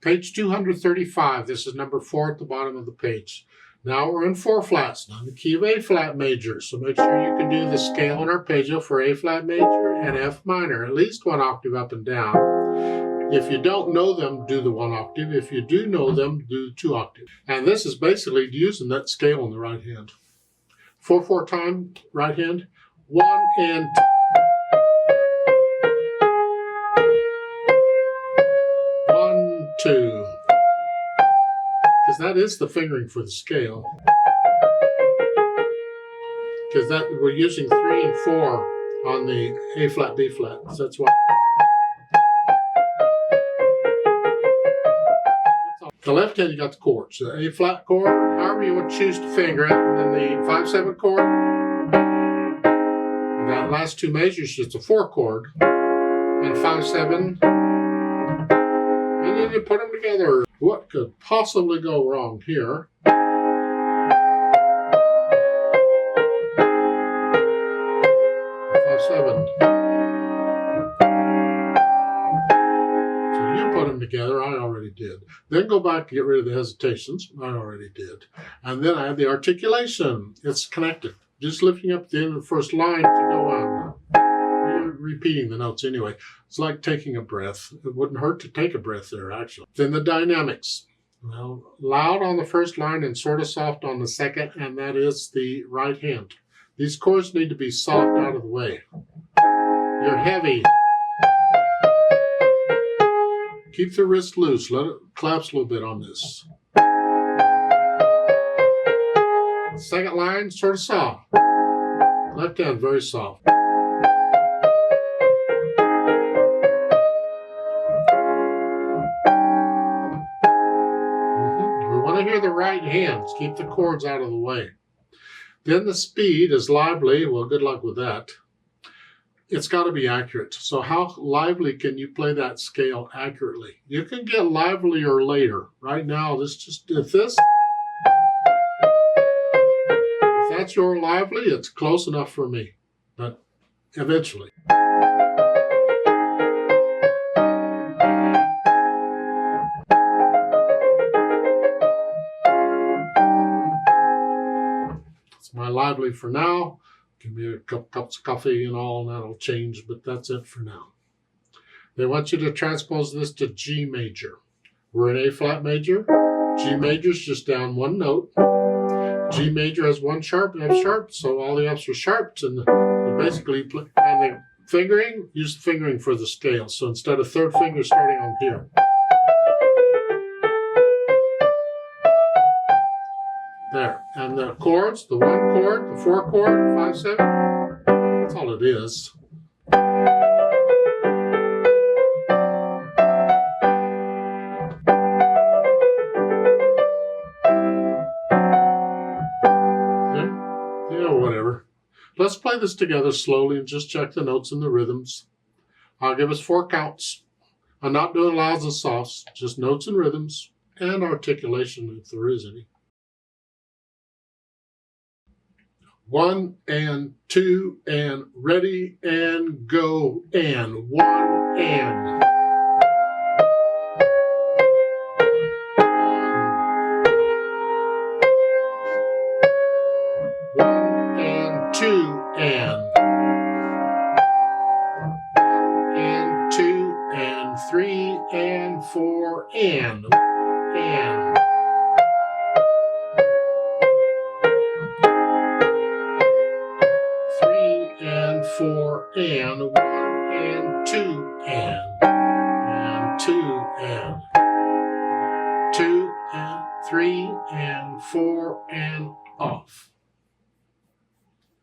Page 235. This is number 4 at the bottom of the page. Now we're in 4 flats, not in the key of A flat major. So make sure you can do the scale and arpeggio for A flat major and F minor, at least 1 octave up and down. If you don't know them, do the 1 octave. If you do know them, do the 2 octave. And this is basically using that scale in the right hand. 4/4 time, right hand. 1 and 1, 2. Because that is the fingering for the scale. Because that we're using 3 and 4 on the A flat, B flat. So that's why. The left hand, you got the chords. The A flat chord, however you would choose to finger it, and then the 5/7 chord. And that last 2 measures, it's a 4 chord and a 5/7. And then you put them together. What could possibly go wrong here? 5/7. So you put them together. I already did. Then go back to get rid of the hesitations. I already did. And then I have the articulation. It's connected. Just lifting up the end of the first line to go on. You're repeating the notes anyway. It's like taking a breath. It wouldn't hurt to take a breath there, actually. Then the dynamics. Well, loud on the first line and sort of soft on the second, and that is the right hand. These chords need to be soft out of the way. You're heavy. Keep the wrist loose. Let it collapse a little bit on this. Second line, sort of soft. Left hand, very soft. We want to hear the right hands. Keep the chords out of the way. Then the speed is lively. Well, good luck with that. It's got to be accurate. So how lively can you play that scale accurately? You can get livelier later. Right now, if that's your lively, it's close enough for me. But eventually. It's my lively for now. Give me a couple cups of coffee and all, and that'll change, but that's it for now. They want you to transpose this to G major. We're in A flat major. G major is just down 1 note. G major has 1 sharp and F sharp, so all the F's are sharps, and you basically play. And the fingering, use the fingering for the scale. So instead of 3rd finger starting on here. There. And the chords, the 1 chord, the 4 chord, 5/7, that's all it is. Yeah, whatever. Let's play this together slowly and just check the notes and the rhythms. I'll give us 4 counts. I'm not doing louds and softs, just notes and rhythms and articulation if there is any. 1 and 2 and ready and go and 1 and. 1 and 2 and. 1 and 2 and 3 and 4 and. 4 and 1 and 2 and 2 and 2 and 3 and 4 and off.